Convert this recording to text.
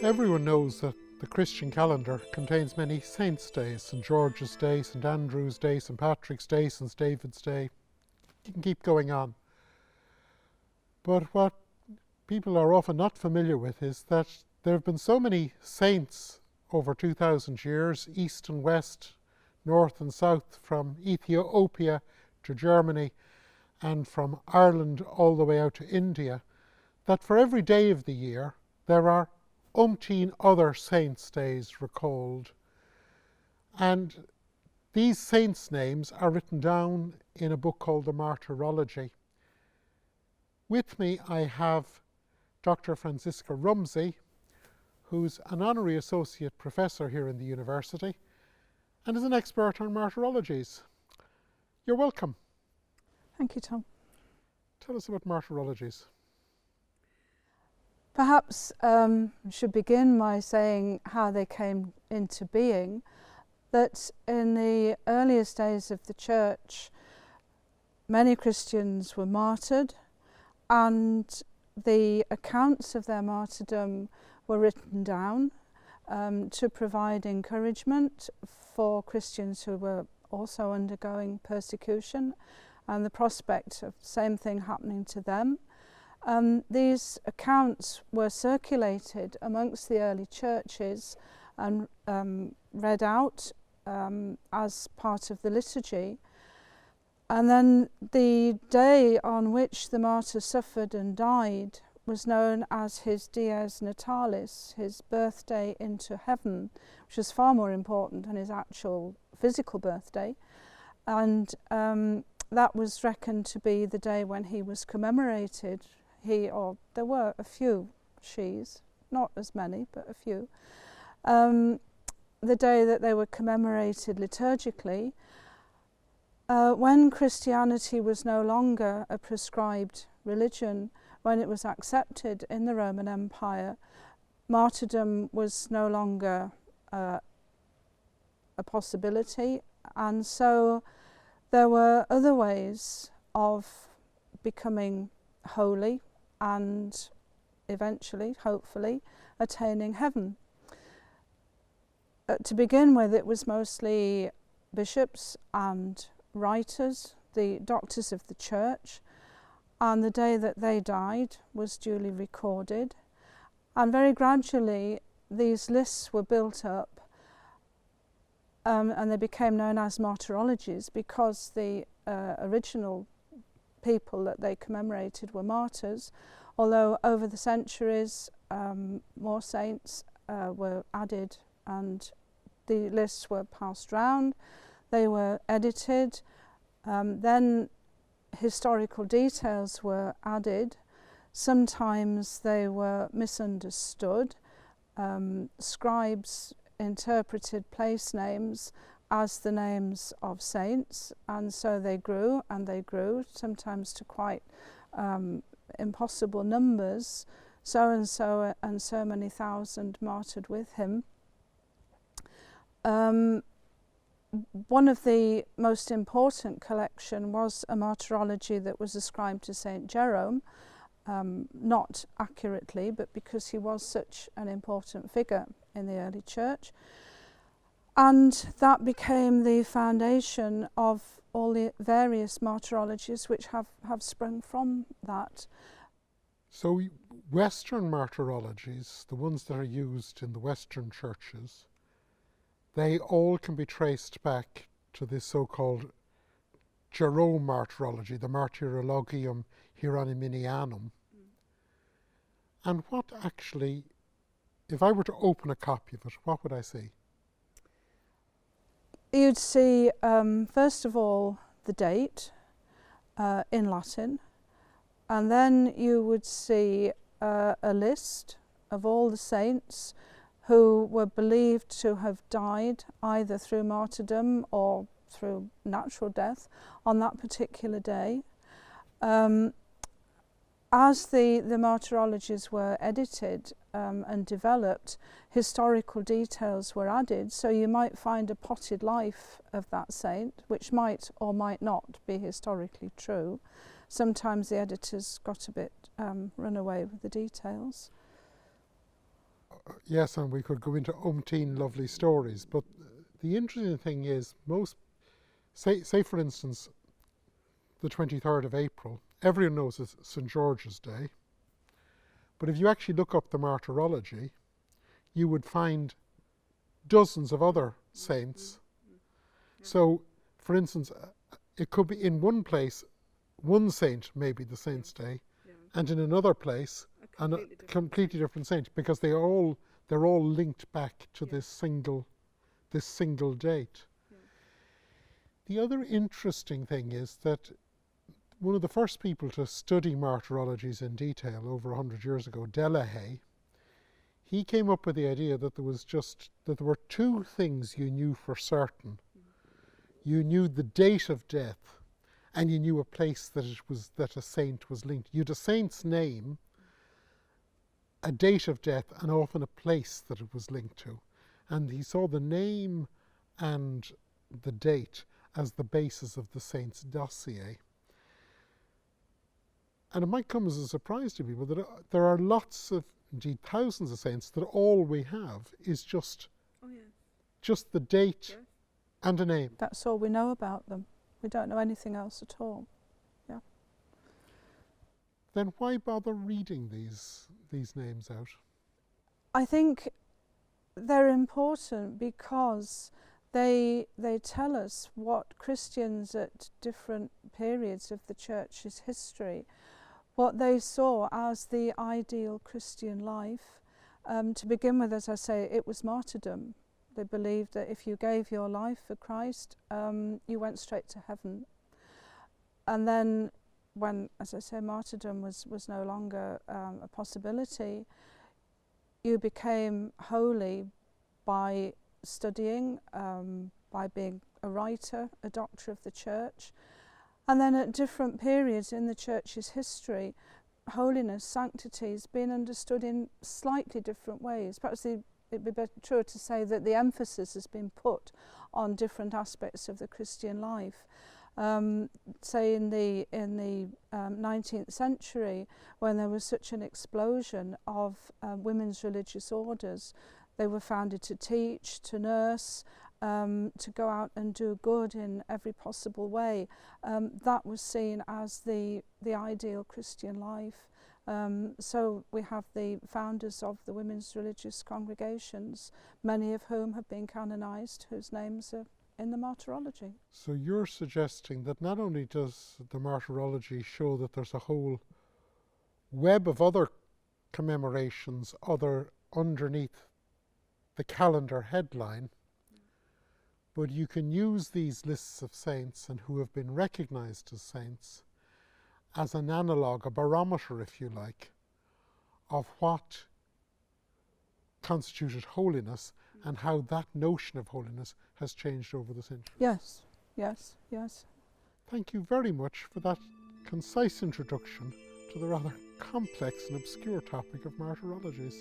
Everyone knows that the Christian calendar contains many saints' days: St. George's Day, St. Andrew's Day, St. Patrick's Day, St. David's Day. You can keep going on. But what people are often not familiar with is that there have been so many saints over 2,000 years, east and west, north and south, from Ethiopia to Germany and from Ireland all the way out to India, that for every day of the year there are umpteen other saints' days recalled. And these saints' names are written down in a book called the Martyrology. With me I have Dr. Francisca Rumsey, who's an honorary associate professor here in the university and is an expert on martyrologies. You're welcome. Thank you, Tom. Tell us about martyrologies. Perhaps I should begin by saying how they came into being, that in the earliest days of the Church, many Christians were martyred, and the accounts of their martyrdom were written down to provide encouragement for Christians who were also undergoing persecution and the prospect of the same thing happening to them. These accounts were circulated amongst the early churches and read out as part of the liturgy. And then the day on which the martyr suffered and died was known as his dies natalis, his birthday into heaven, which was far more important than his actual physical birthday. And that was reckoned to be the day when he was commemorated. There were a few she's, not as many, but a few. The day that they were commemorated liturgically, when Christianity was no longer a prescribed religion, when it was accepted in the Roman Empire, martyrdom was no longer a possibility, and so there were other ways of becoming holy and eventually, hopefully, attaining heaven. To begin with, it was mostly bishops and writers, the doctors of the church, and the day that they died was duly recorded. And very gradually these lists were built up and they became known as martyrologies because the original people that they commemorated were martyrs, although over the centuries more saints were added and the lists were passed round, they were edited, then historical details were added. Sometimes they were misunderstood. Scribes interpreted place names as the names of saints, and so they grew and they grew, sometimes to quite impossible numbers, so and so and so many thousand martyred with him. One of the most important collection was a martyrology that was ascribed to Saint Jerome, not accurately, but because he was such an important figure in the early church. And that became the foundation of all the various martyrologies which have sprung from that. So Western martyrologies, the ones that are used in the Western churches, they all can be traced back to this so-called Jerome martyrology, the Martyrologium Hieronymianum. And what actually, if I were to open a copy of it, what would I see? You'd see, first of all, the date in Latin, and then you would see a list of all the saints who were believed to have died either through martyrdom or through natural death on that particular day. As the martyrologies were edited and developed, historical details were added, so you might find a potted life of that saint, which might or might not be historically true. Sometimes the editors got a bit run away with the details. yes, and we could go into umpteen lovely stories, but the interesting thing is say for instance, the 23rd of April, everyone knows it's St. George's Day, but if you actually look up the Martyrology, you would find dozens of other saints. So, for instance, it could be in one place, one saint may be the saint's day, and in another place, a completely different saint, because they're all linked back to this single date. The other interesting thing is that one of the first people to study martyrologies in detail over 100 years ago, Delahaye, he came up with the idea that there were two things you knew for certain. You knew the date of death, and you knew a place that a saint was linked. You had a saint's name, a date of death, and often a place that it was linked to. And he saw the name and the date as the basis of the saint's dossier. And it might come as a surprise to people that there are lots of, indeed thousands of saints, that all we have is just the date and a name. That's all we know about them. We don't know anything else at all. Yeah. Then why bother reading these names out? I think they're important because they tell us what Christians at different periods of the Church's history, what they saw as the ideal Christian life. To begin with, as I say, it was martyrdom. They believed that if you gave your life for Christ, you went straight to heaven. And then when, as I say, martyrdom was no longer a possibility, you became holy by studying, by being a writer, a doctor of the Church. And then at different periods in the Church's history, holiness, sanctity has been understood in slightly different ways. Perhaps it'd be truer to say that the emphasis has been put on different aspects of the Christian life. Say in the 19th century, when there was such an explosion of women's religious orders, they were founded to teach, to nurse, to go out and do good in every possible way. That was seen as the ideal Christian life. So we have the founders of the women's religious congregations, many of whom have been canonised, whose names are in the Martyrology. So you're suggesting that not only does the Martyrology show that there's a whole web of other commemorations underneath the calendar headline, but you can use these lists of saints and who have been recognised as saints as an analogue, a barometer, if you like, of what constituted holiness and how that notion of holiness has changed over the centuries. Yes, yes, yes. Thank you very much for that concise introduction to the rather complex and obscure topic of martyrologies.